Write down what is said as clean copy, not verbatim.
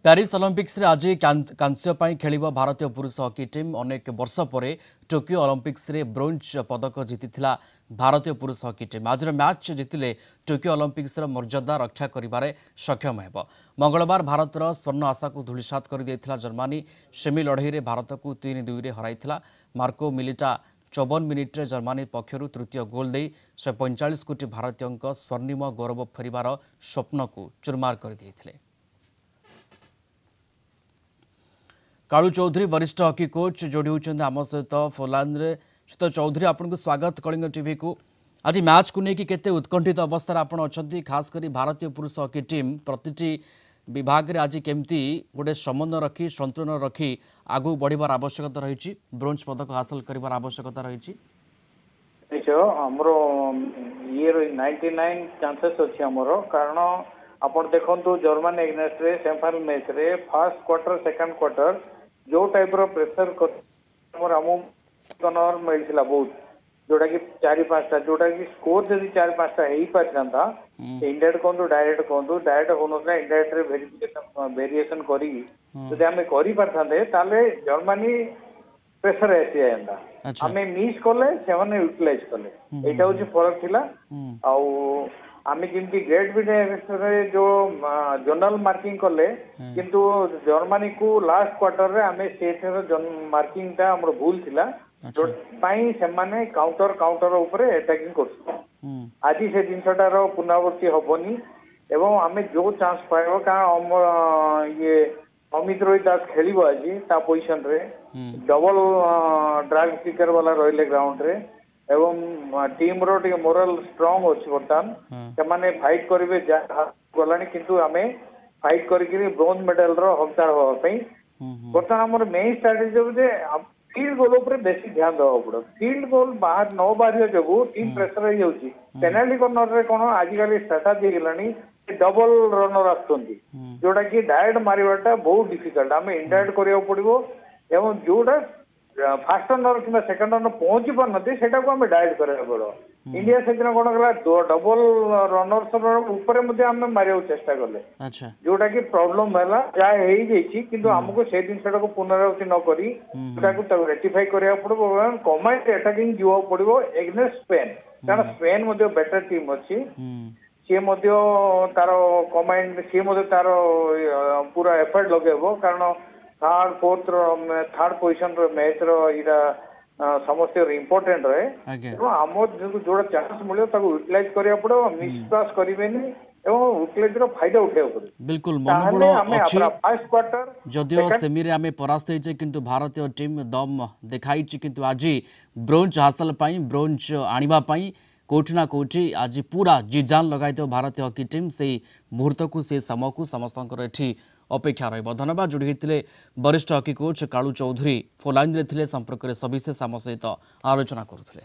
Paris Olympics रे आज कांस्य खेल भारतीय पुरुष हॉकी टीम अनेक वर्ष पर टोकियो ओलंपिक्स रे ब्रोंज पदक जीतिथिला भारतीय पुरुष हॉकी टीम आज मैच जीतिले टोकियो ओलंपिक्स रो मर्यादा रक्षा करिबारे सक्षम हेबो। मंगलवार भारतर स्वर्ण आशा को धूलिसात कर देथिला जर्मनी सेमी लड़ई रे भारत को 3-2 रे हराइथिला। मार्को मिलिटा 54 मिनिट्रे जर्मनी पक्षर तृतीय गोल दे 145 कोटी भारतीयों स्वर्णिम गौरव फेरिबार स्वप्न को चुरमार कर देथिले। कालू चौधरी वरिष्ठ हॉकी कोच जोड़ी होती आम सहित फोलान शीत चौधरी आपको स्वागत कलिंग टीवी को। आज मैच को लेकिन केते उत्कंठित अवस्था आपण अच्छा खास करी भारतीय पुरुष हॉकी टीम प्रति विभाग रे आज केमती गोटे समन्वय रखी संतुलन रखी आगू बढ़िबार आवश्यकता रही ब्रोंज पदक हासिल करिबार आवश्यकता रही। हमरो ये 99 चांसेस अच्छे हमरो कारण आपण देखंतु जर्मनी एग्नेस्ट रे सेमीफाइनल मैच रे फर्स्ट क्वार्टर सेकंड क्वार्टर जो टाइप रो प्रेशर कनर मिलता बहुत जोटा कि 4-5टा जोटा कि स्कोर जब 4-5टा हो पाता इंडायरेक्ट कहूँ डायरेक्ट कहूँ डायरेक्ट हो इंडायरेक्ट वेरिएशन करी आम कर जर्मनी प्रेशर आसी जाता आम मिस कले से यूटिलाइज कले यहाँ हूँ फरक थिला आम जमी ग्रेट ब्रिटेन जो जनरल मार्किंग कले किंतु जर्मनी को लास्ट क्वार्टर रे आम से मार्किंग टा हमर भूल थिला जो पाई से माने काउंटर काउंटर ऊपर अटैकिंग कर आज से जिनटार पुनरावृत्ति हबनी एवं आम जो चांस पाइब कारण ये अमित रोहित दास खेल आज ता पोजिशन रे डबल ड्रैग किकर वाला रहिले ग्राउंड रे एवं टीम रो टे मोरल स्ट्रांग अच्छी बर्तमान से फाइट करेंगे गलानी किंतु आमे फाइट करके ब्रोंज मेडल रो हकदार होगा बर्तमान आम मेन स्ट्राटेजी फील्ड गोल उपर बेसी ध्यान देवा पड़ो फील्ड गोल बाहर न बाहर जो टीम प्रेसर हो जाऊँगी पेनाल्टी कर्नर रे कौन आजिकल स्ट्राटेजी गलानी डबल रनर आसुंती जोटा कि डायरेक्ट मारिबाटा बहुत डिफिकल्ट आम इनडायरेक्ट करिया पड़िबो एवं जोटा फास्ट रनर कि सेकंड रनर पहुंची पारती से डायरेक्ट करा पड़ो इंडिया से कौन कला डबल रनर ऊपर मारे चेष्टा कले जोटा कि प्रोब्लेम है जहाँ किंतु आमको से जिनसा को पुनरावृत्ति नक रेक्टिफाई करा पड़ो कमांड अटैकिंग जीवा पड़ो एग्नेस्ट स्पेन कारण स्पेन बेटर टीम अच्छी सी तार कमांड सी तार पूरा एफर्ट लगेब कारण third fourth third position match रा समस्त इम्पोर्टेंट रहे आम जो चांस मिले यूटिलाइज करा पड़ो मिसपास करेंगे यूटिलाइज फायदा उठा पड़े बिल्कुल मनोबल अच्छी जदियो सेमी रे आमे परास्त होइचे किंतु भारतीय टीम दम देखाई किंतु आज ब्रोंज हासिल पाई ब्रोंज आनिबा पाई कोठिना कोठी आज पूरा जीजान लगाई भारतीय हॉकी टीम से मुहूर्त को से समय को समस्त एठी अपेक्षा रही। धन्यवाद जोड़ी होते वरिष्ठ हॉकी कोच कालू चौधरी फोलाइन रे संपर्क में सविशेष आम सहित आलोचना करुले।